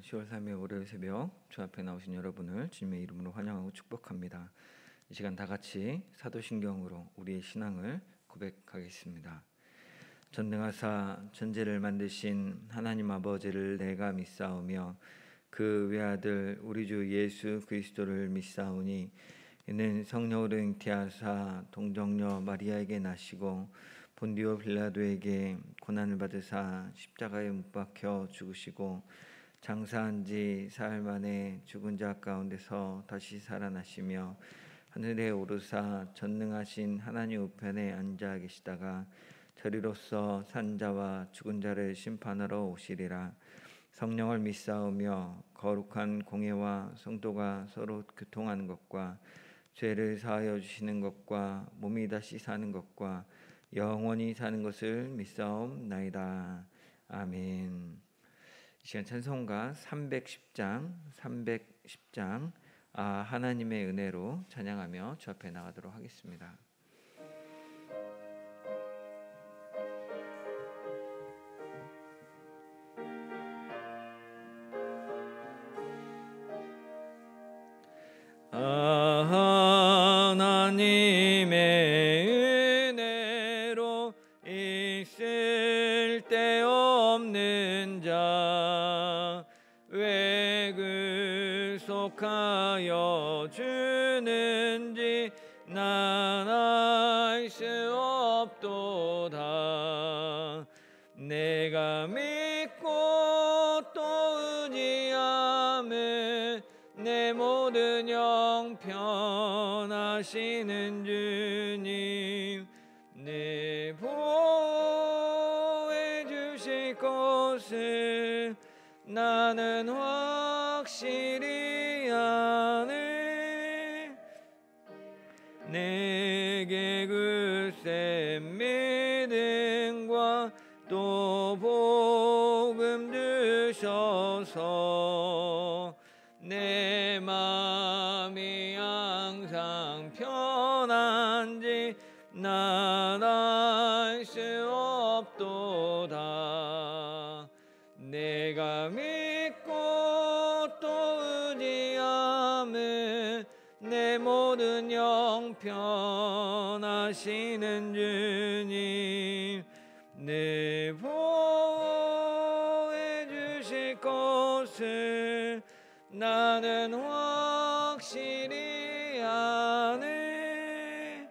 10월 3일 월요일 새벽 주 앞에 나오신 여러분을 주님의 이름으로 환영하고 축복합니다. 이 시간 다 같이 사도신경으로 우리의 신앙을 고백하겠습니다. 전능하사 천지를 만드신 하나님 아버지를 내가 믿사오며 그 외아들 우리 주 예수 그리스도를 믿사오니 이는 성령으로 잉태하사 동정녀 마리아에게 나시고 본디오 빌라도에게 고난을 받으사 십자가에 못 박혀 죽으시고 장사한 지 사흘 만에 죽은 자 가운데서 다시 살아나시며 하늘에 오르사 전능하신 하나님 우편에 앉아 계시다가 저리로서 산 자와 죽은 자를 심판하러 오시리라. 성령을 믿사오며 거룩한 공예와 성도가 서로 교통하는 것과 죄를 사하여 주시는 것과 몸이 다시 사는 것과 영원히 사는 것을 믿사옵나이다. 아멘. 이 시간 찬송가 310장 하나님의 은혜로 찬양하며 주 앞에 나가도록 하겠습니다. 하나님의 은혜로 있을 데 없는 자 왜 구속하여 주는지 난 알 수 없도다. 내가 믿고 또 의지함은 내 모든 형편하시는 주님 내 보호해 주실 것을 나는 확실히 아네. 내게 굳센 믿음과 또 복음 주셔서 내 마음이 항상 편한지 난 알 수 없도다. 내가 믿고 또 의지함은 내 모든 형편하시는 주님 내 보호해 주실 것을 나는 확실히 아네.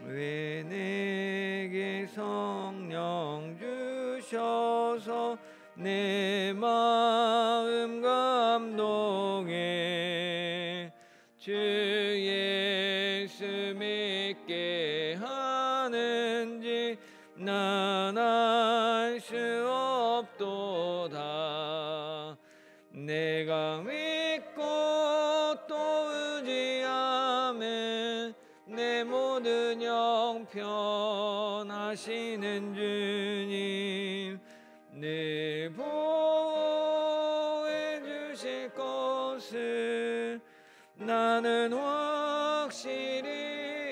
왜 내게 성령 주셔서 내 마음 감동해 주 예수 믿게 하는지 난 알 수 없도다. 내가 믿고 또 의지함은 내 모든 형편하시는 주님 내 보호해 주실 것을 나는 확실히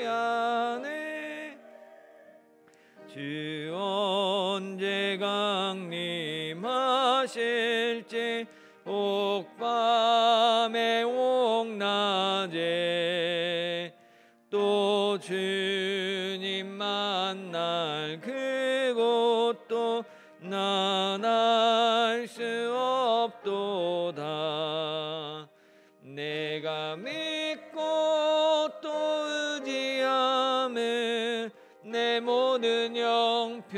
아네. 주 언제 강림하실지 옥밤에 옥낮에 또 주님 만날 그곳도 난 알 수 없도다. 내가 믿고 또 의지함은 내 모든 형편하시는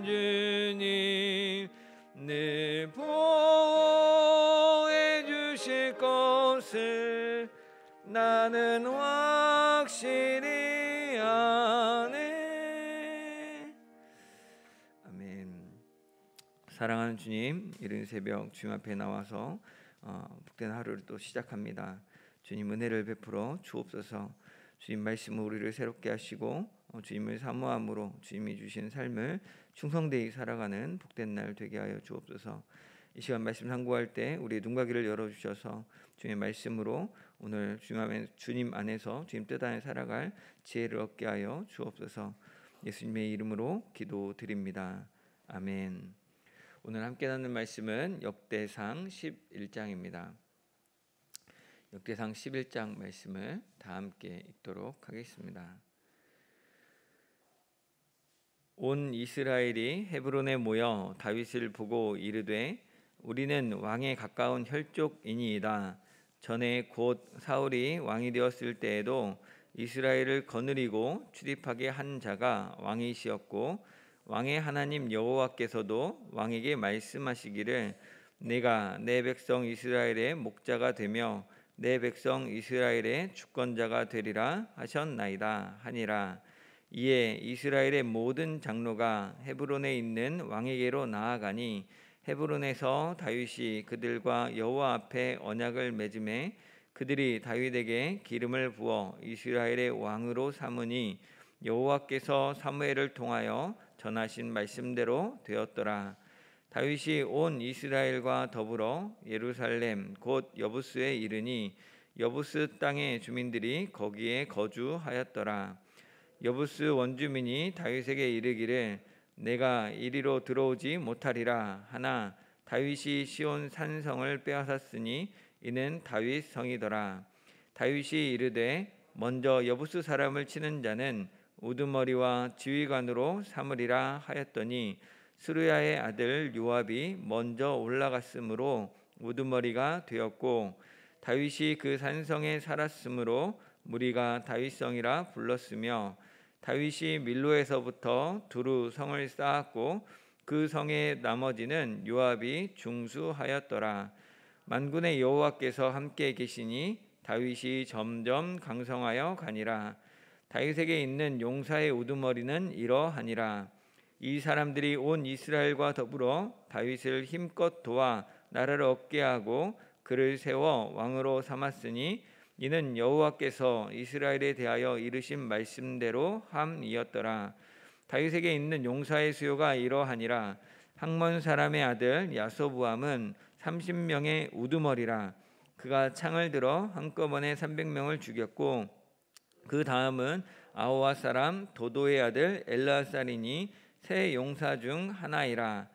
주님 늘 보호해 주실 것을 나는 확실히 아네. 아멘. 사랑하는 주님, 이른 새벽 주님 앞에 나와서 복된 하루를 또 시작합니다. 주님 은혜를 베풀어 주옵소서. 주님 말씀으로 우리를 새롭게 하시고 주님을 사모함으로 주님이 주신 삶을 충성되이 살아가는 복된 날 되게 하여 주옵소서. 이 시간 말씀 상고할 때 우리의 눈과 귀를 열어주셔서 주님의 말씀으로 오늘 주님 안에서 주님 뜻 안에 살아갈 지혜를 얻게 하여 주옵소서. 예수님의 이름으로 기도드립니다. 아멘. 오늘 함께 나눌 말씀은 역대상 11장입니다. 역대상 11장 말씀을 다 함께 읽도록 하겠습니다. 온 이스라엘이 헤브론에 모여 다윗을 보고 이르되 우리는 왕에 가까운 혈족이니이다. 전에 곧 사울이 왕이 되었을 때에도 이스라엘을 거느리고 출입하게 한 자가 왕이시었고 왕의 하나님 여호와께서도 왕에게 말씀하시기를 내가 내 백성 이스라엘의 목자가 되며 내 백성 이스라엘의 주권자가 되리라 하셨나이다 하니라. 이에 이스라엘의 모든 장로가 헤브론에 있는 왕에게로 나아가니 헤브론에서 다윗이 그들과 여호와 앞에 언약을 맺음에 그들이 다윗에게 기름을 부어 이스라엘의 왕으로 삼으니 여호와께서 사무엘을 통하여 전하신 말씀대로 되었더라. 다윗이 온 이스라엘과 더불어 예루살렘 곧 여부스에 이르니 여부스 땅의 주민들이 거기에 거주하였더라. 여부스 원주민이 다윗에게 이르기를 내가 이리로 들어오지 못하리라 하나 다윗이 시온 산성을 빼앗았으니 이는 다윗 성이더라. 다윗이 이르되 먼저 여부스 사람을 치는 자는 우두머리와 지휘관으로 삼으리라 하였더니 스루야의 아들 요압이 먼저 올라갔으므로 우두머리가 되었고 다윗이 그 산성에 살았으므로 무리가 다윗성이라 불렀으며 다윗이 밀로에서부터 두루 성을 쌓았고 그 성의 나머지는 요압이 중수하였더라. 만군의 여호와께서 함께 계시니 다윗이 점점 강성하여 가니라. 다윗에게 있는 용사의 우두머리는 이러하니라. 이 사람들이 온 이스라엘과 더불어 다윗을 힘껏 도와 나라를 얻게 하고 그를 세워 왕으로 삼았으니 이는 여호와께서 이스라엘에 대하여 이르신 말씀대로 함이었더라. 다윗에게 있는 용사의 수요가 이러하니라. 학몬 사람의 아들 야소부암은 30명의 우두머리라. 그가 창을 들어 한꺼번에 300명을 죽였고 그 다음은 아호와 사람 도도의 아들 엘라살이니 세 용사 중 하나이라.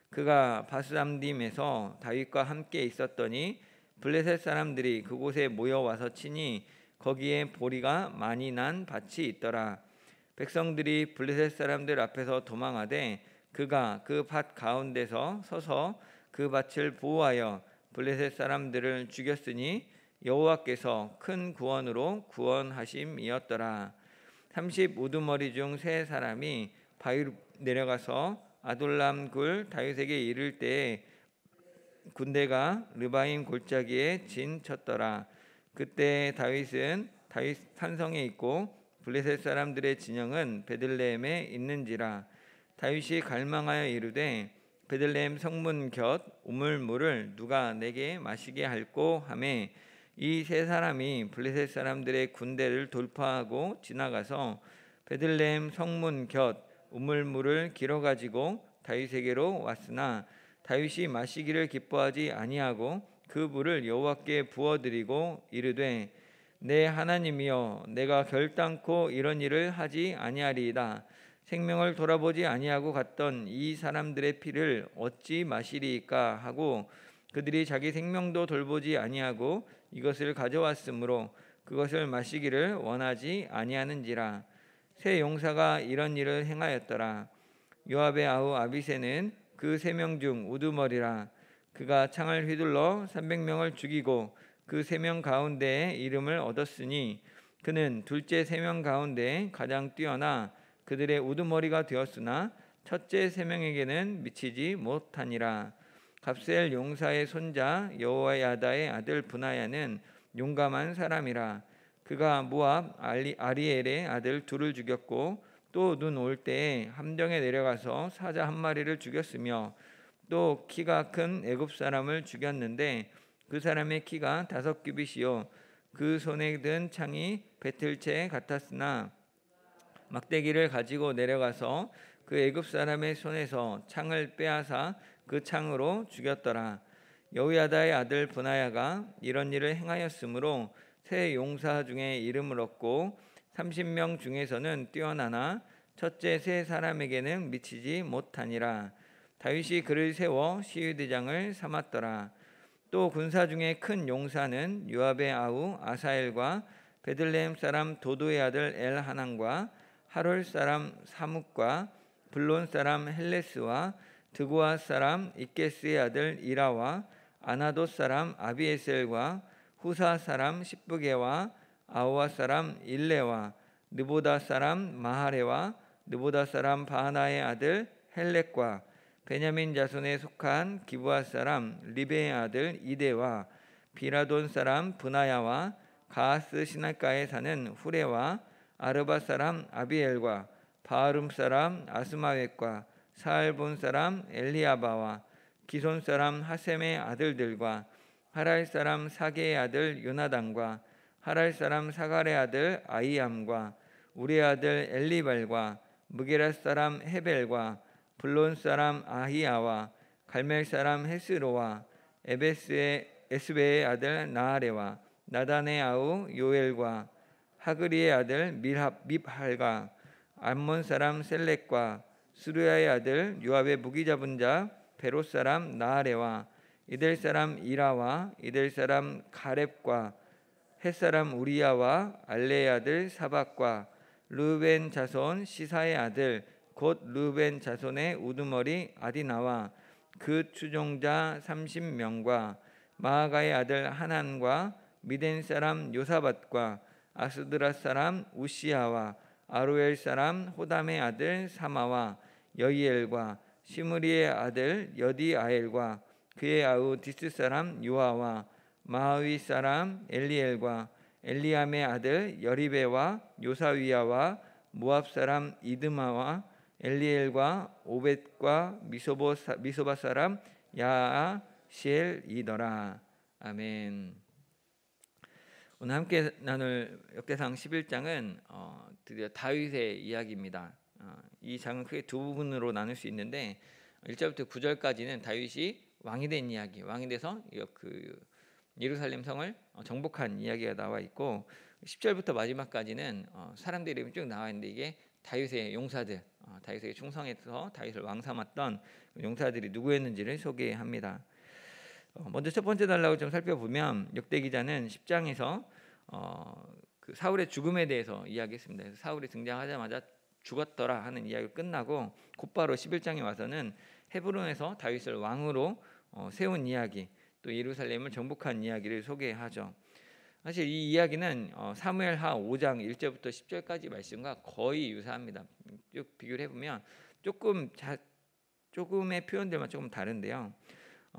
그가 바스람딤에서 다윗과 함께 있었더니 블레셋 사람들이 그곳에 모여와서 치니 거기에 보리가 많이 난 밭이 있더라. 백성들이 블레셋 사람들 앞에서 도망하되 그가 그 밭 가운데서 서서 그 밭을 보호하여 블레셋 사람들을 죽였으니 여호와께서 큰 구원으로 구원하심이었더라. 30 우두머리 중 세 사람이 바위로 내려가서 아둘람 굴 다윗에게 이를 때에 군대가 르바임 골짜기에 진쳤더라. 그때 다윗은 다윗 산성에 있고 블레셋 사람들의 진영은 베들레헴에 있는지라. 다윗이 갈망하여 이르되 베들레헴 성문 곁 우물물을 누가 내게 마시게 할꼬 하매 이 세 사람이 블레셋 사람들의 군대를 돌파하고 지나가서 베들레헴 성문 곁 우물물을 길어 가지고 다윗에게로 왔으나 다윗이 마시기를 기뻐하지 아니하고 그 물을 여호와께 부어드리고 이르되 내 하나님이여 내가 결단코 이런 일을 하지 아니하리이다. 생명을 돌아보지 아니하고 갔던 이 사람들의 피를 어찌 마시리이까 하고 그들이 자기 생명도 돌보지 아니하고 이것을 가져왔으므로 그것을 마시기를 원하지 아니하는지라. 세 용사가 이런 일을 행하였더라. 요압의 아우 아비새는 그 3명 중 우두머리라. 그가 창을 휘둘러 300명을 죽이고 그 3명 가운데에 이름을 얻었으니 그는 둘째 3명 가운데 가장 뛰어나 그들의 우두머리가 되었으나 첫째 3명에게는 미치지 못하니라. 갑셀 용사의 손자 여호야다의 아들 브나야는 용감한 사람이라. 그가 모압 아리엘의 아들 둘을 죽였고 또 눈 올 때에 함정에 내려가서 사자 한 마리를 죽였으며 또 키가 큰 애굽 사람을 죽였는데 그 사람의 키가 5규빗이요 그 손에 든 창이 배틀채 같았으나 막대기를 가지고 내려가서 그 애굽 사람의 손에서 창을 빼앗아 그 창으로 죽였더라. 여호야다의 아들 브나야가 이런 일을 행하였으므로 세 용사 중에 이름을 얻고 30명 중에서는 뛰어나나 첫째 세 사람에게는 미치지 못하니라. 다윗이 그를 세워 시위대장을 삼았더라. 또 군사 중에 큰 용사는 요압의 아우 아사엘과 베들레헴 사람 도도의 아들 엘하난과 하롤 사람 사뭇과 블론 사람 헬레스와 드고아 사람 이게스의 아들 이라와 아나돗 사람 아비에셀과 후사 사람 십부게와 아우아 사람 일레와 느보다 사람 마하레와 느보다 사람 바하나의 아들 헬렉과 베냐민 자손에 속한 기브아 사람 리베의 아들 이데와 비라돈 사람 브나야와 가하스 시냇가에 사는 후레와 아르바 사람 아비엘과 바하룸 사람 아스마웻과 사알본 사람 엘리아바와 기손 사람 하셈의 아들들과 하랄 사람 사게의 아들 요나단과 하랄 사람 사갈의 아들 아이암과 우리의 아들 엘리발과 무게라 사람 헤벨과 블론 사람 아히야와 갈멜 사람 헤스로와 에스베의 아들 나하레와 나단의 아우 요엘과 하그리의 아들 밉할과 암몬 사람 셀렉과 수르야의 아들 요압의 무기 잡은 자 베롯 사람 나하레와 이델 사람 이라와 이델 사람 가렙과 헷 사람 우리야와 알레의 아들 사박과 르벤 자손 시사의 아들 곧 르벤 자손의 우두머리 아디나와 그 추종자 30명과 마아가의 아들 하난과 미덴 사람 요사밧과 아스드라 사람 우시야와 아루엘 사람 호담의 아들 사마와 여이엘과 시므리의 아들 여디아엘과 그의 아우 디스 사람 요아와 마하위 사람 엘리엘과 엘리암의 아들 여리베와 요사위야와 모압 사람 이드마와 엘리엘과 오벳과 미소바 사람 야아시엘이더라. 아멘. 오늘 함께 나눌 역대상 11장은 드디어 다윗의 이야기입니다. 이 장은 크게 두 부분으로 나눌 수 있는데 1절부터 9절까지는 다윗이 왕이 된 이야기, 왕이 돼서 그 예루살렘 성을 정복한 이야기가 나와 있고 10절부터 마지막까지는 사람들의 이름이 쭉 나와 있는데 이게 다윗의 용사들, 다윗에게 충성해서 다윗을 왕 삼았던 용사들이 누구였는지를 소개합니다. 먼저 첫 번째 단락을 좀 살펴보면 역대 기자는 10장에서 그 사울의 죽음에 대해서 이야기했습니다. 그래서 사울이 등장하자마자 죽었더라 하는 이야기가 끝나고 곧바로 11장에 와서는 헤브론에서 다윗을 왕으로 세운 이야기, 또 예루살렘을 정복한 이야기를 소개하죠. 사실 이 이야기는 사무엘하 5장 1절부터 10절까지 말씀과 거의 유사합니다. 쭉 비교를 해보면 조금의 표현들만 조금 다른데요.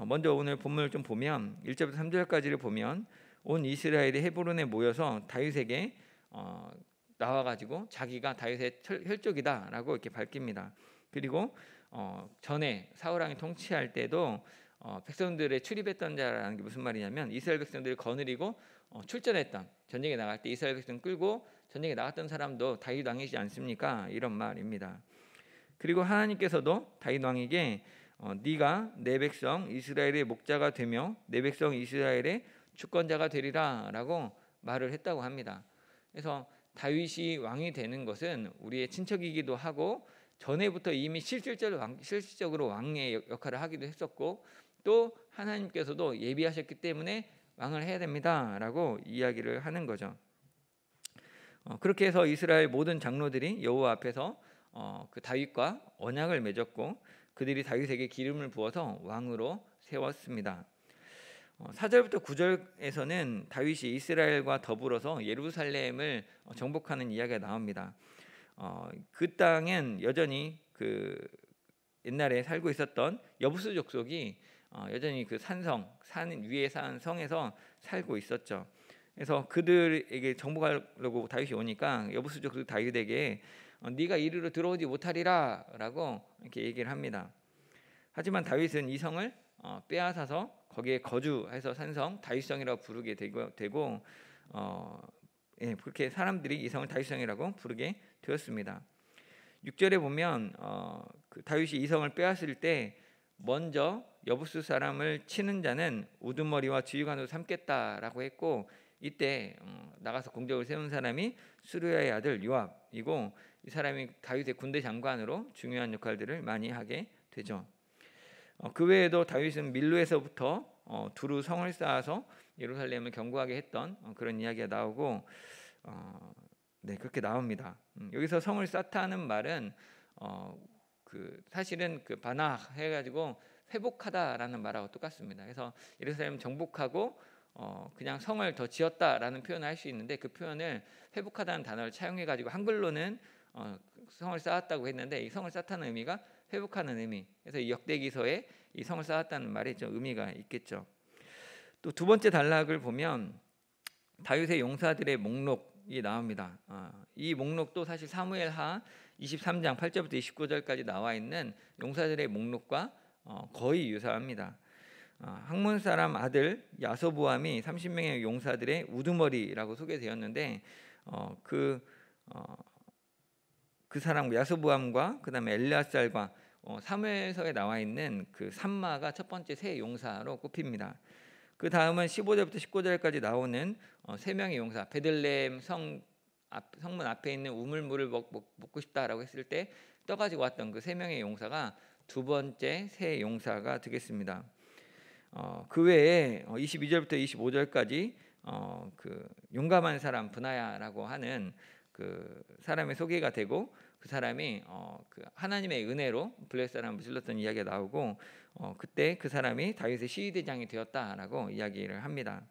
먼저 오늘 본문을 좀 보면 1절부터 3절까지를 보면 온 이스라엘이 헤브론에 모여서 다윗에게 나와가지고 자기가 다윗의 혈족이다라고 이렇게 밝힙니다. 그리고 전에 사울 왕이 통치할 때도 백성들의 출입했던 자라는 게 무슨 말이냐면 이스라엘 백성들을 거느리고 출전했던, 전쟁에 나갈 때 이스라엘 백성 끌고 전쟁에 나갔던 사람도 다윗 왕이지 않습니까? 이런 말입니다. 그리고 하나님께서도 다윗 왕에게 네가 내 백성 이스라엘의 목자가 되며 내 백성 이스라엘의 주권자가 되리라라고 말을 했다고 합니다. 그래서 다윗이 왕이 되는 것은 우리의 친척이기도 하고 전에부터 이미 실질적으로 왕의 역할을 하기도 했었고 또 하나님께서도 예비하셨기 때문에 왕을 해야 됩니다라고 이야기를 하는 거죠. 그렇게 해서 이스라엘 모든 장로들이 여호와 앞에서 그 다윗과 언약을 맺었고 그들이 다윗에게 기름을 부어서 왕으로 세웠습니다. 4절부터 9절에서는 다윗이 이스라엘과 더불어서 예루살렘을 정복하는 이야기가 나옵니다. 그 땅엔 여전히 그 옛날에 살고 있었던 여부수 족속이 여전히 그 산 위에 산 성에서 살고 있었죠. 그래서 그들에게 정복하려고 다윗이 오니까 여부수 족속 다윗에게 네가 이리로 들어오지 못하리라라고 이렇게 얘기를 합니다. 하지만 다윗은 이 성을 빼앗아서 거기에 거주해서 산성 다윗성이라고 부르게 되고 그렇게 사람들이 이 성을 다윗성이라고 부르게 되었습니다. 6절에 보면 그 다윗이 이 성을 빼앗을 때 먼저 여부수 사람을 치는 자는 우두머리와 지휘관으로 삼겠다라고 했고 이때 나가서 공적을 세운 사람이 수르야의 아들 요압이고 이 사람이 다윗의 군대 장관으로 중요한 역할들을 많이 하게 되죠. 그 외에도 다윗은 밀로에서부터 두루 성을 쌓아서 예루살렘을 견고하게 했던 그런 이야기가 나오고 네, 그렇게 나옵니다. 여기서 성을 쌓다는 말은 그 사실은 그 바나 해가지고 회복하다라는 말하고 똑같습니다. 그래서 예루살렘 정복하고 그냥 성을 더 지었다라는 표현을 할 수 있는데, 그 표현을 회복하다는 단어를 차용해가지고 한글로는 성을 쌓았다고 했는데, 이 성을 쌓다는 의미가 회복하는 의미. 그래서 이 역대기서에 이 성을 쌓았다는 말이 좀 의미가 있겠죠. 또 두 번째 단락을 보면 다윗의 용사들의 목록이 나옵니다. 이 목록도 사실 사무엘하 23장 8절부터 29절까지 나와 있는 용사들의 목록과 거의 유사합니다. 학몬 사람 아들 야소보암이 30명의 용사들의 우두머리라고 소개되었는데 그 사람 야소보암과 그다음에 엘르아살과 사무엘서에 나와 있는 그 삼마가 첫 번째 세 용사로 꼽힙니다. 그 다음은 15절부터 19절까지 나오는 세 명의 용사, 베들레헴 성문 앞에 있는 우물물을 먹고 싶다라고 했을 때 떠가지고 왔던 그 세 명의 용사가 두 번째 세 용사가 되겠습니다. 그 외에 22절부터 25절까지 그 용감한 사람 브나야라고 하는 그 사람의 소개가 되고, 그 사람이 그 하나님의 은혜로 블레셋 사람을 질렀던 이야기가 나오고, 그때 그 사람이 다윗의 시위대장이 되었다라고 이야기를 합니다.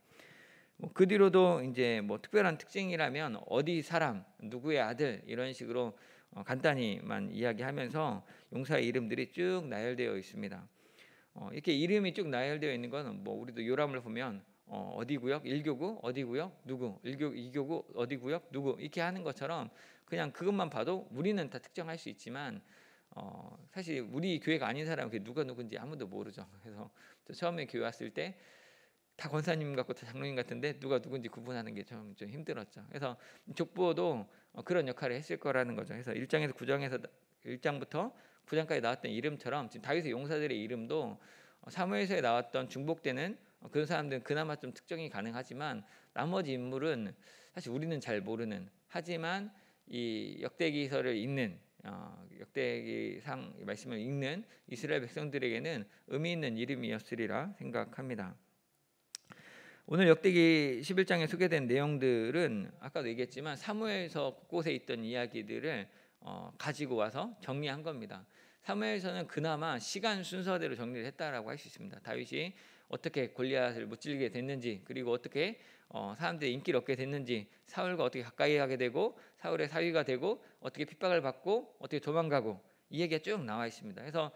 그 뒤로도 이제 뭐 특별한 특징이라면 어디 사람, 누구의 아들 이런 식으로 간단히만 이야기하면서 용사의 이름들이 쭉 나열되어 있습니다. 이렇게 이름이 쭉 나열되어 있는 건 뭐 우리도 요람을 보면 어디 구역 1교구 어디 구역 누구, 2교구 어디 구역 누구 이렇게 하는 것처럼 그냥 그것만 봐도 우리는 다 특정할 수 있지만 사실 우리 교회가 아닌 사람은 그게 누가 누군지 아무도 모르죠. 그래서 처음에 교회 왔을 때 다 권사님 같고 다 장로님 같은데 누가 누군지 구분하는 게 좀 힘들었죠. 그래서 족보도 그런 역할을 했을 거라는 거죠. 그래서 1장에서 1장부터 9장까지 나왔던 이름처럼 지금 다윗의 용사들의 이름도 사무엘서에 나왔던 중복되는 그런 사람들은 그나마 좀 특정이 가능하지만 나머지 인물은 사실 우리는 잘 모르는, 하지만 이 역대기서를 읽는 역대기상 말씀을 읽는 이스라엘 백성들에게는 의미 있는 이름이었으리라 생각합니다. 오늘 역대기 11장에 소개된 내용들은 아까도 얘기했지만 사무엘서 곳곳에 있던 이야기들을 가지고 와서 정리한 겁니다. 사무엘서는 그나마 시간 순서대로 정리를 했다라고 할 수 있습니다. 다윗이 어떻게 골리앗을 무찌르게 됐는지, 그리고 어떻게 사람들의 인기를 얻게 됐는지, 사울과 어떻게 가까이 하게 되고 사울의 사위가 되고 어떻게 핍박을 받고 어떻게 도망가고, 이 얘기가 쭉 나와 있습니다. 그래서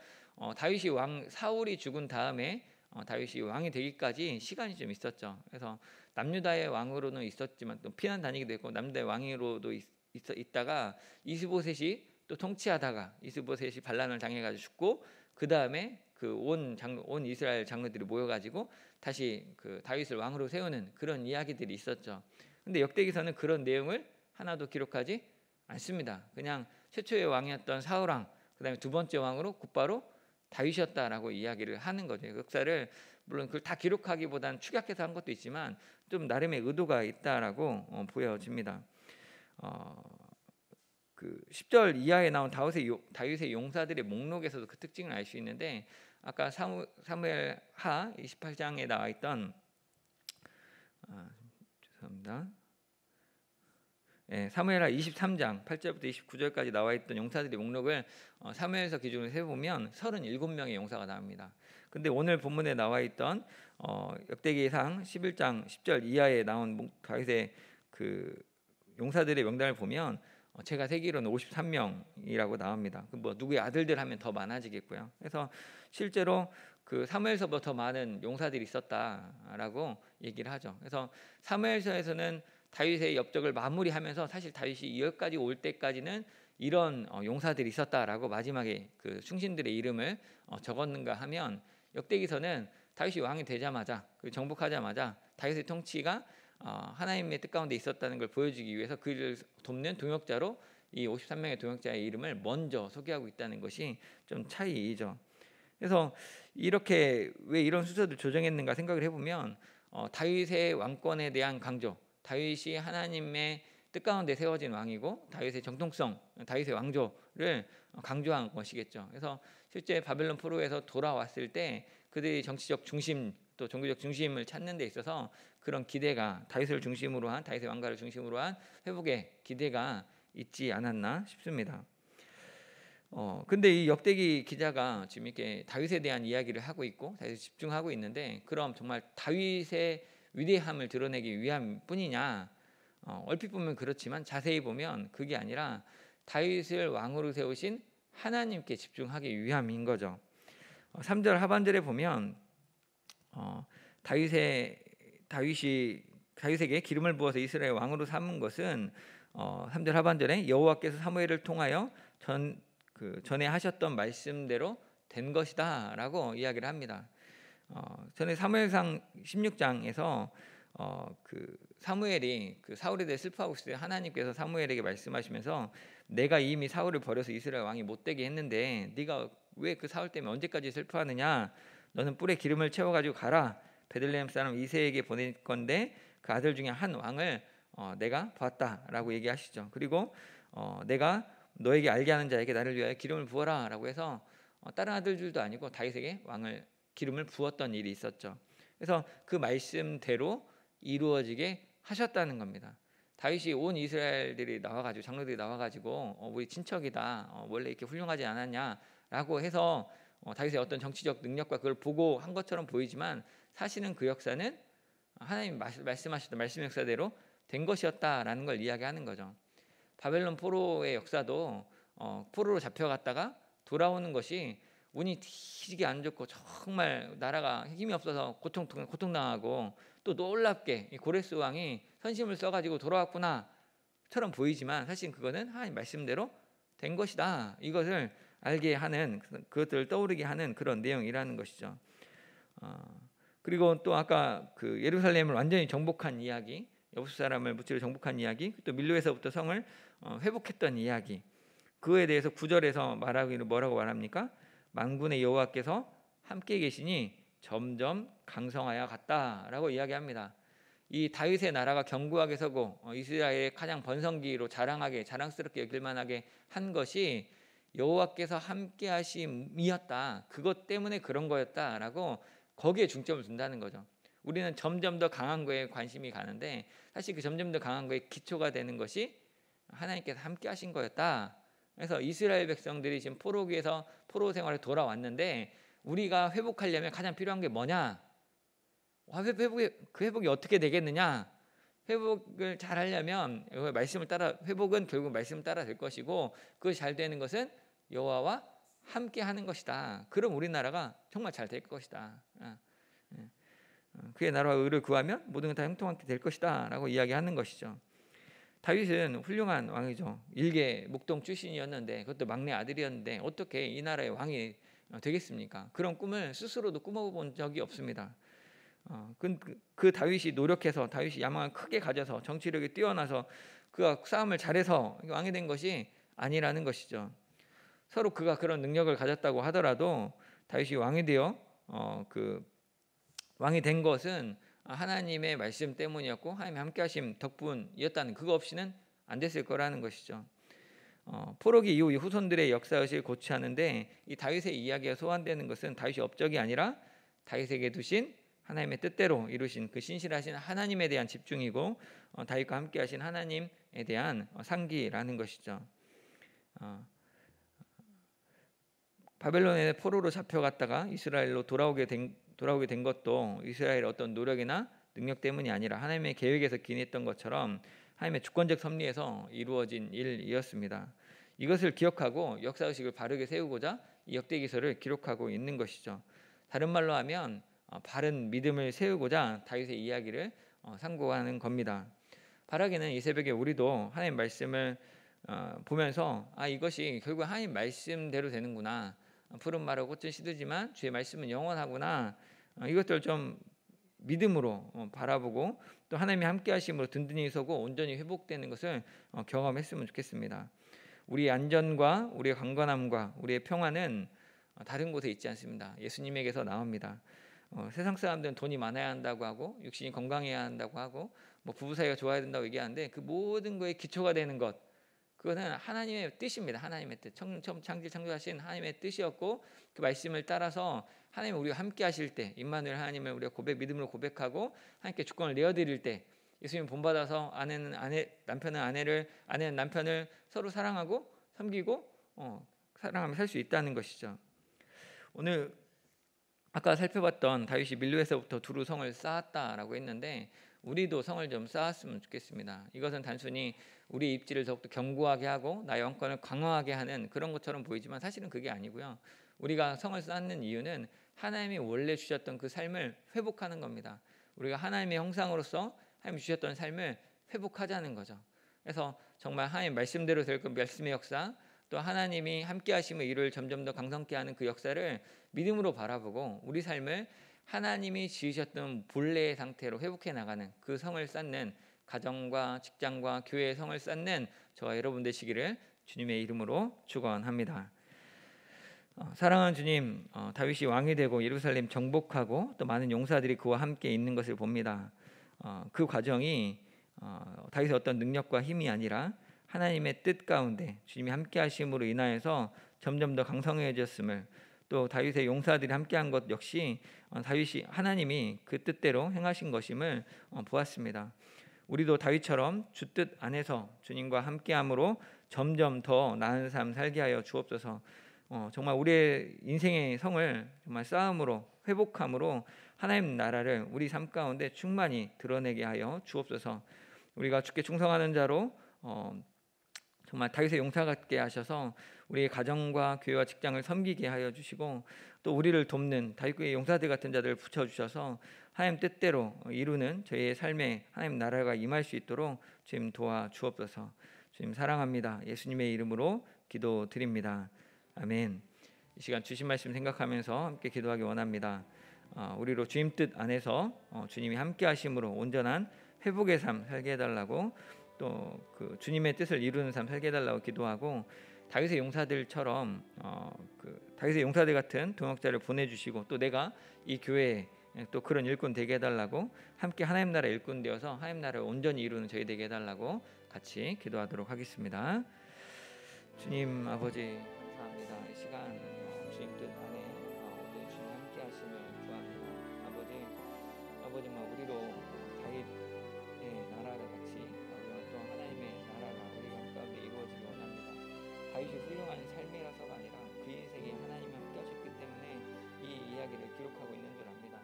다윗이 사울이 죽은 다음에 다윗이 왕이 되기까지 시간이 좀 있었죠. 그래서 남유다의 왕으로는 있었지만 또 피난 다니기도 했고, 남유다의 왕으로도 있다가 이스보셋이 또 통치하다가 이스보셋이 반란을 당해가지고 죽고, 그 다음에 그 온 이스라엘 장로들이 모여가지고 다시 그 다윗을 왕으로 세우는 그런 이야기들이 있었죠. 근데 역대기서는 그런 내용을 하나도 기록하지 않습니다. 그냥 최초의 왕이었던 사울왕, 그다음에 두 번째 왕으로 곧바로 다윗이었다라고 이야기를 하는 거죠. 역사를 물론 그걸 다 기록하기보다는 축약해서 한 것도 있지만 좀 나름의 의도가 있다라고 보여집니다. 그 10절 이하에 나온 다윗의 용사들의 목록에서도 그 특징을 알 수 있는데, 아까 사무엘하 28장에 나와 있던 죄송합니다. 사무엘하 23장 8절부터 29절까지 나와 있던 용사들의 목록을 사무엘서 기준으로 세보면 37명의 용사가 나옵니다. 근데 오늘 본문에 나와 있던 역대기상 11장 10절 이하에 나온 다윗의 그 용사들의 명단을 보면 제가 세기로는 53명이라고 나옵니다. 뭐 누구의 아들들 하면 더 많아지겠고요. 그래서 실제로 그 사무엘서보다 더 많은 용사들이 있었다라고 얘기를 하죠. 그래서 사무엘서에서는 다윗의 업적을 마무리하면서 사실 다윗이 여기까지 올 때까지는 이런 용사들이 있었다라고 마지막에 그 충신들의 이름을 적었는가 하면, 역대기서는 다윗이 왕이 되자마자 정복하자마자 다윗의 통치가 하나님의 뜻 가운데 있었다는 걸 보여주기 위해서 그를 돕는 동역자로 이 53명의 동역자의 이름을 먼저 소개하고 있다는 것이 좀 차이이죠. 그래서 이렇게 왜 이런 순서를 조정했는가 생각을 해보면 다윗의 왕권에 대한 강조, 다윗이 하나님의 뜻 가운데 세워진 왕이고 다윗의 정통성, 다윗의 왕조를 강조한 것이겠죠. 그래서 실제 바벨론 포로에서 돌아왔을 때 그들이 정치적 중심 또 종교적 중심을 찾는 데 있어서 그런 기대가 다윗을 중심으로 한 다윗의 왕가를 중심으로 한 회복의 기대가 있지 않았나 싶습니다. 근데 이 역대기 기자가 지금 이렇게 다윗에 대한 이야기를 하고 있고 다윗에 집중하고 있는데 그럼 정말 다윗의 위대함을 드러내기 위함 뿐이냐? 얼핏 보면 그렇지만 자세히 보면 그게 아니라 다윗을 왕으로 세우신 하나님께 집중하기 위함인 거죠. 3절 하반절에 보면 다윗에게 기름을 부어서 이스라엘 왕으로 삼은 것은 3절 하반절에 여호와께서 사무엘을 통하여 전에 하셨던 말씀대로 된 것이다라고 이야기를 합니다. 전에 사무엘상 16장에서 그 사무엘이 그 사울에 대해 슬퍼하고 있을 때 하나님께서 사무엘에게 말씀하시면서 내가 이미 사울을 버려서 이스라엘 왕이 못되게 했는데 네가 왜 그 사울 때문에 언제까지 슬퍼하느냐? 너는 뿔에 기름을 채워가지고 가라. 베들레헴 사람 이새에게 보낼 건데 그 아들 중에 한 왕을 내가 보았다라고 얘기하시죠. 그리고 내가 너에게 알게 하는 자에게 나를 위하여 기름을 부어라라고 해서 다른 아들들도 아니고 다윗에게 기름을 부었던 일이 있었죠. 그래서 그 말씀대로 이루어지게 하셨다는 겁니다. 다윗이 온 이스라엘들이 나와가지고 장로들이 나와가지고 우리 친척이다 원래 이렇게 훌륭하지 않았냐라고 해서 다윗의 어떤 정치적 능력과 그걸 보고 한 것처럼 보이지만 사실은 그 역사는 하나님 말씀하셨던 말씀 역사대로 된 것이었다라는 걸 이야기하는 거죠. 바벨론 포로의 역사도 포로로 잡혀갔다가 돌아오는 것이 운이 뒤지게 안 좋고 정말 나라가 힘이 없어서 고통당하고 또 놀랍게 고레스 왕이 선심을 써가지고 돌아왔구나처럼 보이지만 사실 그거는 하나님 말씀대로 된 것이다. 이것을 알게 하는 그것들을 떠오르게 하는 그런 내용이라는 것이죠. 그리고 또 아까 그 예루살렘을 완전히 정복한 이야기, 여부수 사람을 무찌르 정복한 이야기, 또 밀로에서부터 성을 회복했던 이야기, 그에 대해서 9절에서 말하기를 뭐라고 말합니까? 만군의 여호와께서 함께 계시니 점점 강성하여 갔다라고 이야기합니다. 이 다윗의 나라가 견고하게 서고 이스라엘의 가장 번성기로 자랑스럽게 여길 만하게 한 것이 여호와께서 함께 하심이었다. 그것 때문에 그런 거였다라고 거기에 중점을 둔다는 거죠. 우리는 점점 더 강한 거에 관심이 가는데 사실 그 점점 더 강한 거에 기초가 되는 것이 하나님께서 함께 하신 거였다. 그래서 이스라엘 백성들이 지금 포로기에서 포로 생활에 돌아왔는데 우리가 회복하려면 가장 필요한 게 뭐냐? 그 회복이 어떻게 되겠느냐? 회복을 잘 하려면 회복은 결국 말씀을 따라 될 것이고 그것이 잘 되는 것은 여호와와 함께 하는 것이다. 그럼 우리나라가 정말 잘 될 것이다. 그의 나라와 의를 구하면 모든 것 다 형통하게 될 것이다라고 이야기하는 것이죠. 다윗은 훌륭한 왕이죠. 일개 목동 출신이었는데 그것도 막내 아들이었는데 어떻게 이 나라의 왕이 되겠습니까? 그런 꿈을 스스로도 꾸며본 적이 없습니다. 그 다윗이 노력해서 다윗이 야망을 크게 가져서 정치력이 뛰어나서 그가 싸움을 잘해서 왕이 된 것이 아니라는 것이죠. 서로 그가 그런 능력을 가졌다고 하더라도 다윗이 왕이 되어 왕이 된 것은 하나님의 말씀 때문이었고 하나님의 함께하심 덕분이었다는 그거 없이는 안 됐을 거라는 것이죠. 포로기 이후 이 후손들의 역사의식을 고취하는데 이 다윗의 이야기가 소환되는 것은 다윗이 업적이 아니라 다윗에게 두신 하나님의 뜻대로 이루신 그 신실하신 하나님에 대한 집중이고 다윗과 함께하신 하나님에 대한 상기라는 것이죠. 바벨론에 포로로 잡혀갔다가 이스라엘로 돌아오게 된 것도 이스라엘의 어떤 노력이나 능력 때문이 아니라 하나님의 계획에서 기인했던 것처럼 하나님의 주권적 섭리에서 이루어진 일이었습니다. 이것을 기억하고 역사의식을 바르게 세우고자 이 역대기서를 기록하고 있는 것이죠. 다른 말로 하면 바른 믿음을 세우고자 다윗의 이야기를 상고하는 겁니다. 바라기는 이 새벽에 우리도 하나님 말씀을 보면서 이것이 결국 하나님 말씀대로 되는구나. 푸른 말하고 꽃은 시들지만 주의 말씀은 영원하구나. 이것들 좀 믿음으로 바라보고 또 하나님이 함께하심으로 든든히 서고 온전히 회복되는 것을 경험했으면 좋겠습니다. 우리의 안전과 우리의 강건함과 우리의 평화는 다른 곳에 있지 않습니다. 예수님에게서 나옵니다. 세상 사람들은 돈이 많아야 한다고 하고 육신이 건강해야 한다고 하고 뭐 부부 사이가 좋아야 된다고 얘기하는데 그 모든 거에 기초가 되는 것, 그거는 하나님의 뜻입니다. 하나님의 뜻. 처음 창조하신 하나님의 뜻이었고 그 말씀을 따라서 하나님 우리가 함께 하실 때, 임마누엘 하나님을 우리가 믿음으로 고백하고 하나님께 주권을 내어드릴 때, 예수님 본받아서 아내는 아내는 남편을 서로 사랑하고 섬기고 사랑하며 살 수 있다는 것이죠. 오늘 아까 살펴봤던 다윗이 밀로에서부터 두루 성을 쌓았다라고 했는데 우리도 성을 좀 쌓았으면 좋겠습니다. 이것은 단순히 우리 입지를 더욱더 견고하게 하고 나의 왕권을 강화하게 하는 그런 것처럼 보이지만 사실은 그게 아니고요. 우리가 성을 쌓는 이유는 하나님이 원래 주셨던 그 삶을 회복하는 겁니다. 우리가 하나님의 형상으로서 하나님이 주셨던 삶을 회복하자는 거죠. 그래서 정말 하나님 말씀대로 될 그 말씀의 역사, 또 하나님이 함께 하심의 일을 점점 더 강성케 하는 그 역사를 믿음으로 바라보고 우리 삶을 하나님이 지으셨던 본래의 상태로 회복해 나가는 그 성을 쌓는 가정과 직장과 교회의 성을 쌓는 저와 여러분 되시기를 주님의 이름으로 축원합니다. 사랑하는 주님, 다윗이 왕이 되고 예루살렘 정복하고 또 많은 용사들이 그와 함께 있는 것을 봅니다. 그 과정이 다윗의 어떤 능력과 힘이 아니라 하나님의 뜻 가운데 주님이 함께 하심으로 인하여서 점점 더 강성해졌음을, 또 다윗의 용사들이 함께한 것 역시 다윗이 하나님이 그 뜻대로 행하신 것임을 보았습니다. 우리도 다윗처럼 주 뜻 안에서 주님과 함께함으로 점점 더 나은 삶 살게 하여 주옵소서. 정말 우리의 인생의 성을 정말 쌓음으로 회복함으로 하나님 나라를 우리 삶 가운데 충만히 드러내게 하여 주옵소서. 우리가 주께 충성하는 자로 정말 다윗의 용사 같게 하셔서 우리의 가정과 교회와 직장을 섬기게 하여 주시고 또 우리를 돕는 다윗의 용사들 같은 자들을 붙여주셔서 하나님 뜻대로 이루는 저희의 삶에 하나님 나라가 임할 수 있도록 주님 도와주옵소서. 주님 사랑합니다. 예수님의 이름으로 기도드립니다. 아멘. 이 시간 주신 말씀 생각하면서 함께 기도하기 원합니다. 우리로 주님 뜻 안에서 주님이 함께 하심으로 온전한 회복의 삶 살게 해달라고, 또 그 주님의 뜻을 이루는 삶 살게 해달라고 기도하고, 다윗의 용사들처럼 다윗의 용사들 같은 동역자를 보내주시고 또 내가 이 교회에 또 그런 일꾼 되게 해달라고, 함께 하나님 나라 일꾼 되어서 하나님 나라를 온전히 이루는 저희 되게 해달라고 같이 기도하도록 하겠습니다. 주님 아버지 감사합니다. 이 시간 주님 뜻 안에 오늘 주님 함께 하심을 구합니다. 아버지 우리로 다윗의 나라를 같이 또 하나님의 나라가 우리 가운데 이루어지기 원합니다. 다윗이 훌륭한 삶이라서가 아니라 그 인생에 하나님이 함께 하셨기 때문에 이 이야기를 기록하고 있는 줄 압니다.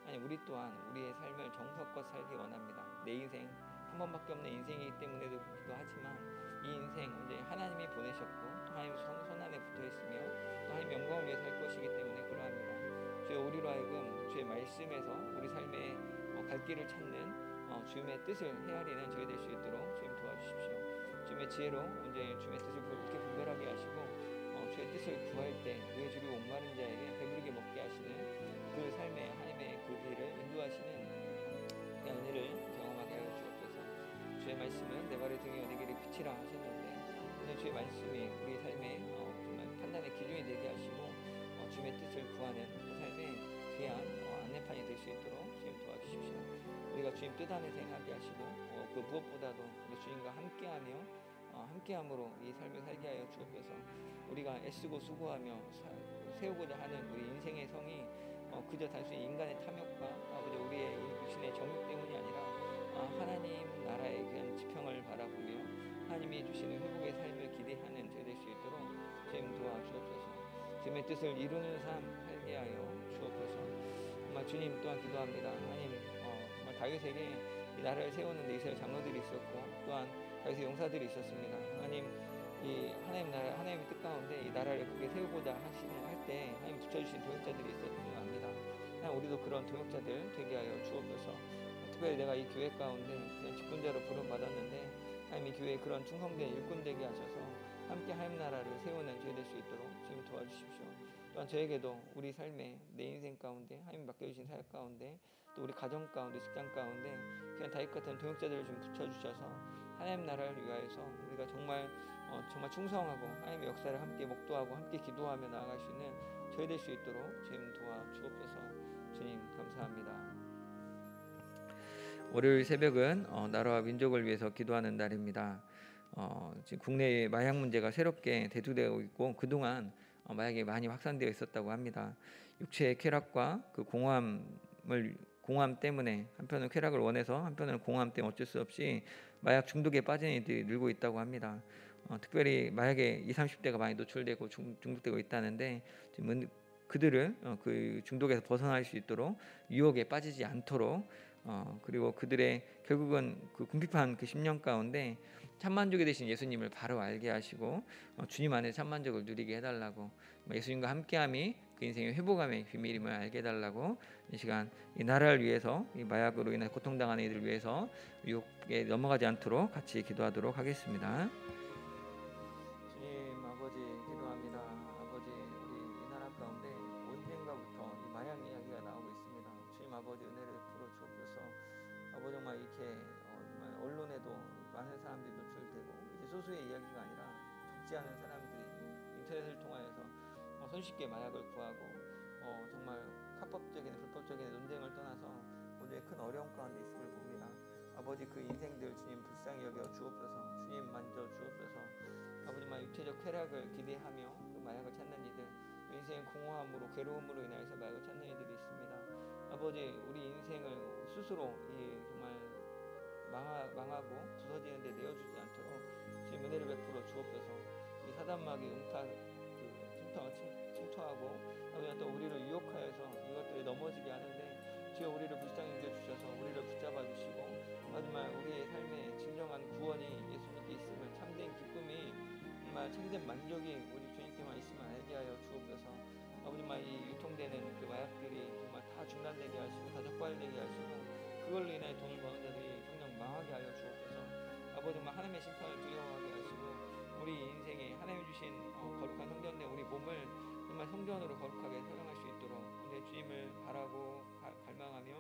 아니 우리 또한 우리의 삶을 정성껏 살기 원합니다. 내 인생 한 번밖에 없는 인생이기 때문에도 하지만 이 인생 언제 하나님이 보내셨고 또 하나님 손안에 붙어있으며 또 하나님 영광을 위해 살 것이기 때문에 그러합니다. 주여 우리로 하여금 주의 말씀에서 우리 삶의 갈 길을 찾는 주님의 뜻을 헤아리는 저희 될 수 있도록 주님 도와주십시오. 주님의 지혜로 언제 주님의 뜻을 그렇게 분별하게 하시고 주의 뜻을 구할 때 그 주를 목마른 자에게 배부르게 먹게 하시는 그 삶의 하나님의 그 길을 인도하시는 그 은혜를 경험하게 하여 주옵소서. 주의 말씀은 내 발의 등에 내 길의 빛이라 하셨는데 오늘 주의 말씀이 우리 삶의 정말 판단의 기준이 되게 하시고 주님의 뜻을 구하는 그 삶의 귀한 안내판이 될 수 있도록 주님 도와주십시오. 우리가 주님 뜻 안에 행하게 하시고 그 무엇보다도 우리 주님과 함께함으로 이 삶을 살게 하여 주옵소서. 우리가 애쓰고 수고하며 세우고자 하는 우리 인생의 성이 그저 단순히 인간의 탐욕과 아버지 우리의 육신의 정욕 때문이 아니라 하나님 나라의 그냥 지평을 바라보며 하나님이 주시는 회복의 삶을 기대하는 저희 될 수 있도록 주님 도와주옵소서. 주님의 뜻을 이루는 삶 살게 하여 주옵소서. 정말 주님 또한 기도합니다. 하나님 정말 다윗에게 이 나라를 세우는 데 이스라엘 장로들이 있었고 또한 다윗의 용사들이 있었습니다. 하나님 이 하나님 나라 하나님의 뜻 가운데 이 나라를 크게 세우고자 할 때 하나님 붙여주신 동역자들이 있었던 줄 압니다. 하나님 우리도 그런 동역자들 되게 하여 주옵소서. 특별히 내가 이 교회 가운데 그냥 직분자로 부름받았는데 하나님 이 교회에 그런 충성된 일꾼 되게 하셔서 함께 하나님 나라를 세우는 저희 될 수 있도록 주님 도와주십시오. 또한 저에게도 우리 삶에 내 인생 가운데 하나님 맡겨주신 사역 가운데 또 우리 가정 가운데 직장 가운데 그냥 다윗 같은 동역자들을 좀 붙여주셔서 하나님 나라를 위하여서 우리가 정말 충성하고 하나님의 역사를 함께 목도하고 함께 기도하며 나아갈 수 있는 저희 될 수 있도록 주님 도와주옵소서. 주님 감사합니다. 월요일 새벽은 나라와 민족을 위해서 기도하는 날입니다. 지금 국내에 마약 문제가 새롭게 대두되고 있고 그동안 마약이 많이 확산되어 있었다고 합니다. 육체의 쾌락과 그 공허함 때문에 한편은 쾌락을 원해서 한편은 공허함 때문에 어쩔 수 없이 마약 중독에 빠진 이들이 늘고 있다고 합니다. 특별히 마약에 20, 30대가 많이 노출되고 중독되고 있다는데 지금 그들을 그 중독에서 벗어날 수 있도록 유혹에 빠지지 않도록 그리고 그들의 결국은 그 궁핍한 그 10년 가운데 참만족이 되신 예수님을 바로 알게 하시고 주님 안에 참만족을 누리게 해달라고, 예수님과 함께함이 그 인생의 회복함의 비밀임을 알게 해달라고, 이 시간 이 나라를 위해서, 이 마약으로 인해 고통당하는 이들을 위해서 유혹에 넘어가지 않도록 같이 기도하도록 하겠습니다. 주님 아버지 기도합니다. 아버지, 우리 이 나라 가운데 언젠가부터 이 마약 이야기가 나오고 있습니다. 주님 아버지 은혜를 베풀어 주옵소서. 아버지 정말 이렇게 정말 언론에도 많은 사람들이 노출되고 이제 소수의 이야기가 아니라 적지 않은 사람들이 인터넷을 통하여서 손쉽게 마약을 구하고 정말 합법적인 불법적인 논쟁을 떠나서 오늘 큰 어려움 가운데 있음을 봅니다. 아버지 그 인생들 주님 불쌍히 여겨 주옵소서. 주님 만져 주옵소서. 아버지 정말 육체적 쾌락을 기대하며 그 마약을 찾는 이들, 인생의 공허함으로 괴로움으로 인해서 마약을 찾는 이들이 있습니다. 아버지 우리 인생을 스스로 정말 망하고 부서지는 데 내어주지 않도록 주님 은혜를 베풀어 주옵소서. 이 사단마귀 침투하고 아버지 또 우리를 유혹하여서 이것들이 넘어지게 하는데 주여 우리를 불쌍히 여겨주셔서 우리를 붙잡아 주시고 정말 우리의 삶에 진정한 구원이 예수님께 있음을, 참된 기쁨이 정말 참된 만족이 우리 주님께만 있음을 알게 하여 주옵소서. 아버지 이 유통되는 그 마약들이 정말 다 중단되게 하시고 다 적발되게 하시고 그걸로 인해 돈을 버는 자들이 정녕 망하게 하여 주옵소서. 아버지 하나님의 심판을 두려워하게 하시고 우리 인생에 하나님이 주신 거룩한 성전된 우리 몸을 정말 성전으로 거룩하게 사용할 수 있도록 오늘 주님을 바라고 갈망하며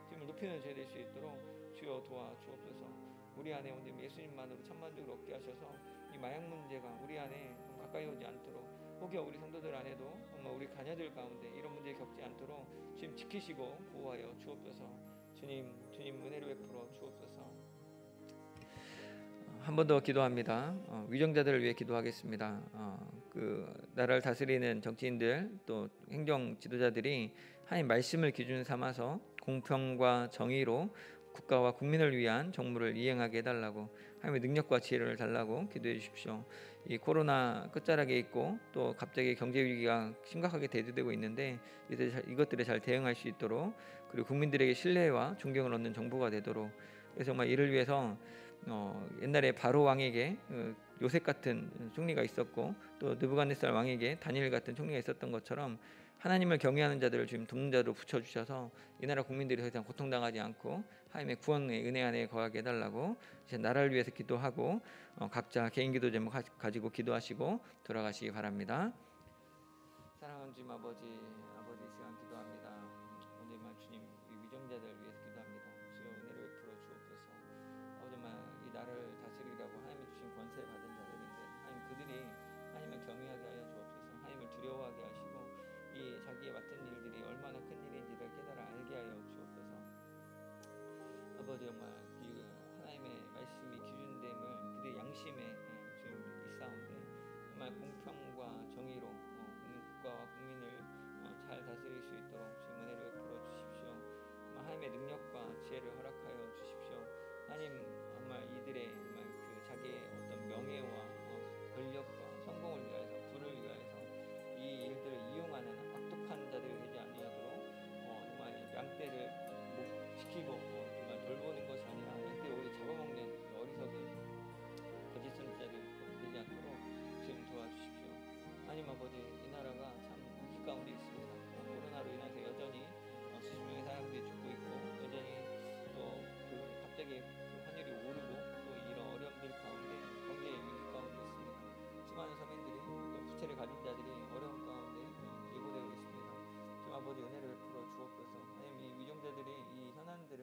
주님을 높이는 죄 될 수 있도록 주여 도와 주옵소서. 우리 안에 오늘 예수님만으로 참만족을 얻게 하셔서 이 마약 문제가 우리 안에 가까이 오지 않도록, 혹여 우리 성도들 안에도 정말 우리 자녀들 가운데 이런 문제 겪지 않도록 주님 지키시고 보호하여 주옵소서. 주님 은혜를 베풀어 주옵소서. 한 번 더 기도합니다. 위정자들을 위해 기도하겠습니다. 그 나라를 다스리는 정치인들 또 행정 지도자들이 하나님 말씀을 기준 삼아서 공평과 정의로 국가와 국민을 위한 정무를 이행하게 해달라고, 하나님의 능력과 지혜를 달라고 기도해 주십시오. 이 코로나 끝자락에 있고 또 갑자기 경제 위기가 심각하게 대두되고 있는데 이것들에 잘 대응할 수 있도록, 그리고 국민들에게 신뢰와 존경을 얻는 정부가 되도록, 그래서 정말 이를 위해서 옛날에 바로 왕에게 요셉 같은 총리가 있었고 또 느부갓네살 왕에게 다니엘 같은 총리가 있었던 것처럼 하나님을 경외하는 자들을 지금 돕는 자로 붙여주셔서 이 나라 국민들이 더 이상 고통당하지 않고 하나님의 구원의 은혜 안에 거하게 해달라고 이제 나라를 위해서 기도하고 각자 개인 기도 제목 가지고 기도하시고 돌아가시기 바랍니다. 사랑하는 주님 아버지 시간 기도합니다. 오늘만 주님 위정자들 위해서 기도합니다. 주여 은혜를 베풀어 주옵소서. 정말 이 나라를 다스리라고 하나님이 주신 권세를 받은 자들인데 하나님 그들이 하나님을 경외하게 하여 주옵소서. 하나님을 두려워하게 하시고 이 자기의 맡은 일들이 얼마나 큰 일인지를 깨달아 알게 하여 주옵소서. 아버지 정말 하나님의 말씀이 기준됨을 그들의 양심에 지금 있사온데 정말 공평과 정의로 국가와 국민을 잘 다스릴 수 있도록 주님 은혜를 베풀어 주십시오. 하나님의 능력과 지혜를 허락하여 주십시오. 하나님 정말 이들의 정말 그 자기의 어떤 명예와 권력과 성공을 위하여서 부를 위하여서 이 일들을 이용하는 악독한 자들이 되지 아니하도록 정말 양떼를 지키고 정말 돌보는 것이 아니라 양떼를 오히려 잡아먹는 어리석은 거짓 선지자들 되지 않도록 주님 도와주십시오. 하나님 아버지 이 나라가 참 위기 가운데 있습니다. 코로나로 인해서 여전히 수십 명의 사람들이 죽고 있고 여전히 또 갑자기 환율이 오르고 또 이런 어려움들 가운데 경제 위기 가운데 있습니다. 수많은 서민들이 또 부채를 가진 자들이 어려움 가운데 예고되어 있습니다. 주님 아버지 은혜를 베풀어 주옵소서. 하나님 이 위정자들이 이 현안들을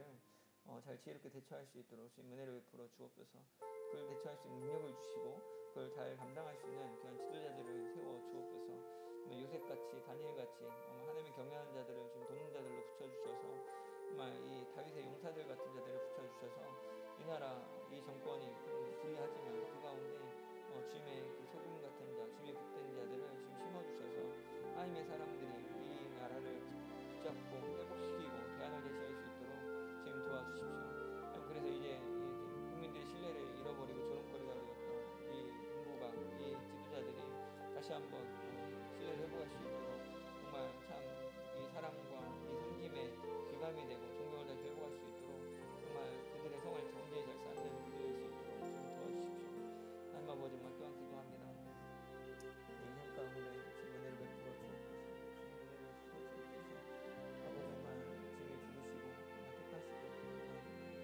잘 지혜롭게 대처할 수 있도록 주님 은혜를 베풀어 주옵소서. 그걸 대처할 수 있는 능력을 주시고 그걸 잘 감당할 수 있는 그런 지도자들을 세워 주옵소서. 요셉같이 다니엘같이 하나님을 경외하는 자들을 지금 돕는 자들로 붙여주셔서 정말 이 다윗의 용사들 같은 자들을 붙여주셔서 이 나라 이 정권이 불리하지만 그 가운데 주님의 그 소금 같은 자, 주님의 붙된 자들을 지금 심어주셔서 하나님의 사람들이 이 나라를 붙잡고 회복시키고 대안을 제시할 수 있도록 지금 도와주십시오. 그래서 이제 국민들의 신뢰를 잃어버리고 조롱거리가 되었던 이 정부가, 이 지도자들이 다시 한번 신뢰를 회복할 수 있도록 정말 참 이 사랑과 이 섬김에 귀감이 되고 존경을 다시 회복할 수 있도록 정말 그들의 성을 정제히 잘 쌓는 그들일 수 있도록 지금 도와주십시오. 하나님 아버지 정말 또한 기도합니다. 인생 가운데 지금 은혜를 베풀어 주옵소서. 아버지 정말 지금 부르시고 택하시고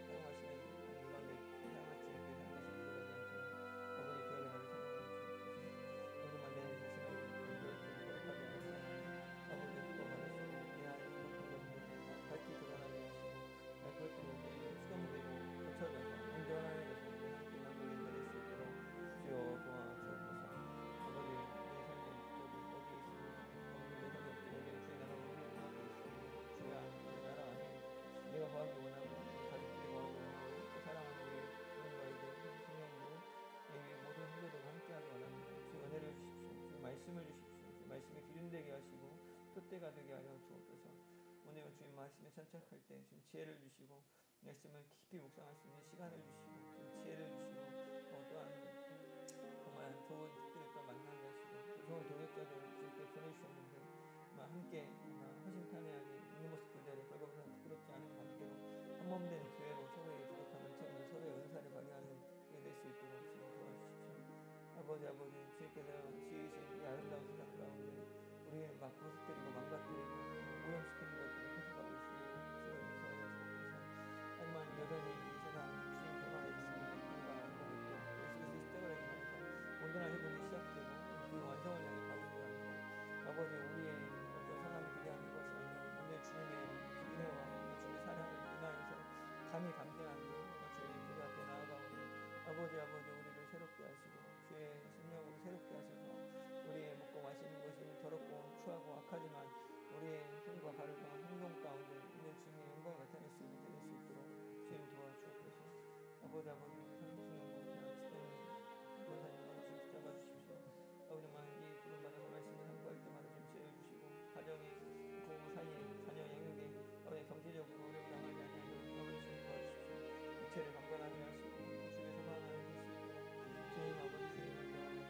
사용하시는 인간들 사용할 주님께 사용하시는 들어가지 않도록 아버지 교회를 나를 사용하여 주옵소서. 오늘만 내 자신을 거룩하게 하시고 아버지 또 받으시고 내 안에 있는 밝히 드러나게 하시고 그것들이 수건무대로 펼쳐져서 온전하여져서 우리 함께 나누는 자 될 수 있도록 주여 도와주옵소서. 아버지 내 삶의 목적이 어디에 있습니까? 내 삶의 목적이 어디에 주의 나라가 어디에 있습니까? 주의 나라 안에 내가 거하기 원하고 가족들이 거하기 원하고 또 사랑하는 우리 부모님과 이들 성령으로 내 위에 모든 성도들과 함께하기 원합니다. 주의 은혜를 주십시오. 주의 말씀을 주십시오. 주의 말씀이 기름되게 하시고 촛대가 되게 하여 주옵소서. 오늘 주님 말씀에 천착할 때 지금 지혜를 주시고 말씀을 깊이 묵상할 수 있는 시간을 주시고 지혜를 주시고 또한 정말 좋은 특들을 또 만나게 하시고 좋은 동역자들을 주님께 보내주셨는데 함께 허심탄회하게 있는 모습 그대로 벌거벗어서 부끄럽지 않은 관계로 한몸된 교회로 서로의 부족함을 채우는 서로의 은사를 발휘하는 게 될 수 있도록 지금 도와주십시오. 아버지 주님께서 지으신 이 아름다운 세상 가운데 우리의 막 부서뜨리고 망가뜨리고 오염시키는 것들을 계속하고 있습니다. 주여 용서하여 주옵소서. 하지만 여전히 이 세상 주님 변화에 있습니다. 우리가 알고 있고 예수께서 십자가를 통해서 온전한 회복이 시작되고 그 완성을 향해 가고 있다는 것. 아버지 우리의 상함을 기대하는 것이 아니라 오늘 주님의 은혜와 주님의 사랑을 인하여서 감히 감당하는 주의 기도 앞에 나아가오니 아버지 우리를 새롭게 하시고 주의 심령으로 새롭게 하셔서 우리의 먹고 마시는 것이 더럽고 추하고 악하지만 우리의 손과 발을 통한 행동 가운데 있는 주님의 영광을 나타낼 수 있는 될 수 있도록 주님 도와주옵소서. 아버지 주는 것 지금 권사님과 주님 붙잡아주십시오. 아버지 정말 이 부름받아서 말씀을 함구할 때마다 좀 지혜를 주시고 가정의 부부 사이에 자녀 양육에 아버지 경제적으로 어려움 당하지 않도록 아버지 주님 도와주십시오. 육체를 강건하게 하시고 주의 소망하는 수 있도록 주님 아버지 주님을 도와주옵소서.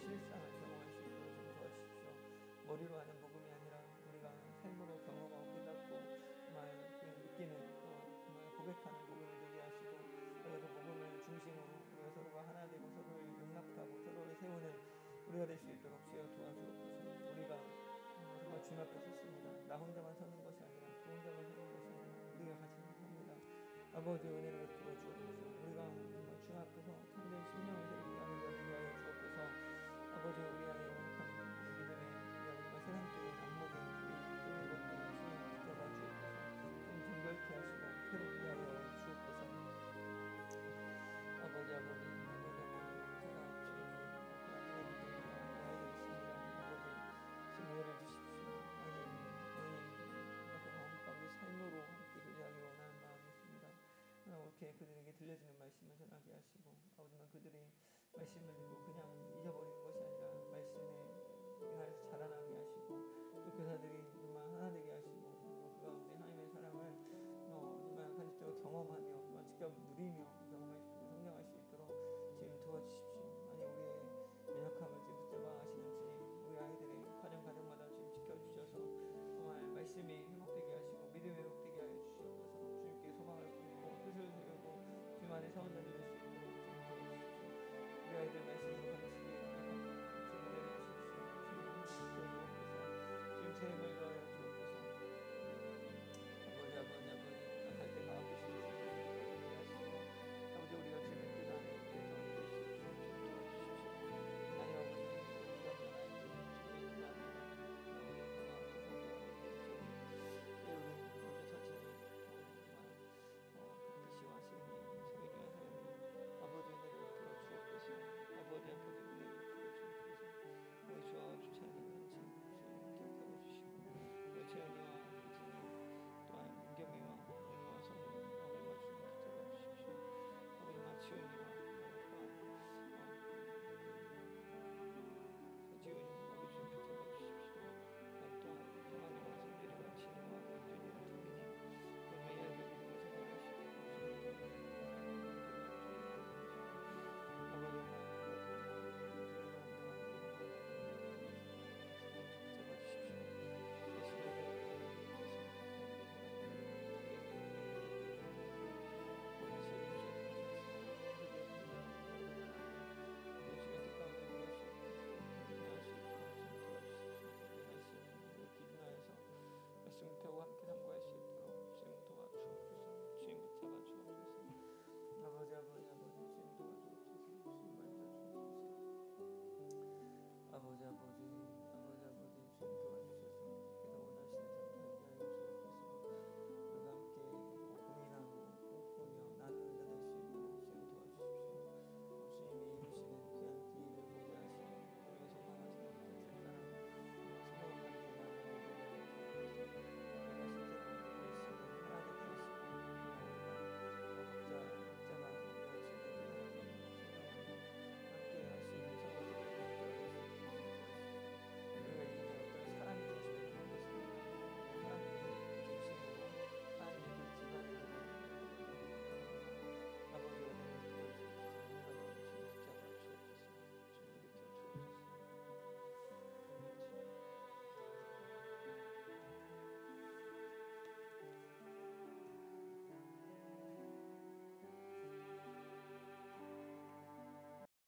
실상을 경험할 수 있도록 좀 도와주십시오. 머리로 하는 복음이 아니라 우리가 삶으로 경험하고 깨닫고 정말 느끼는 정말 고백하는 복음이 되게 하시고 그 복음을 중심으로 우리가 서로가 하나 되고 서로를 용납하고 서로를 세우는 우리가 될 수 있도록 주여 도와주옵소서. 우리가 정말 주님 앞에 섰습니다. 나 혼자만 서는 것이 아니라 그 혼자만 서는 것이 아니라 우리가 같이 섭니다. 아버지 은혜를 베풀어 주옵소서. 우리가 정말 주님 앞에서 참된 심령을 새롭게 하는 자 되게 하여 주옵소서. 아버지 우리 안에 영원한 믿음의 세상적인 안목에 그런 것들을 주님 붙잡아 주옵소서. 좀 정결케 하시고 새롭게 하여 주옵소서. 아버지 제가 주님의 믿음과 나아가 있습니다. 아버지 은혜를 주십시오. 하나님 마음 가운데 삶으로 함께 교제하기 원하는 마음이 있습니다. 이렇게 그들에게 들려주는 말씀을 전하게 하시고 아버지만 그들의 말씀을 듣고 그냥 잊어버리는 것이 아니라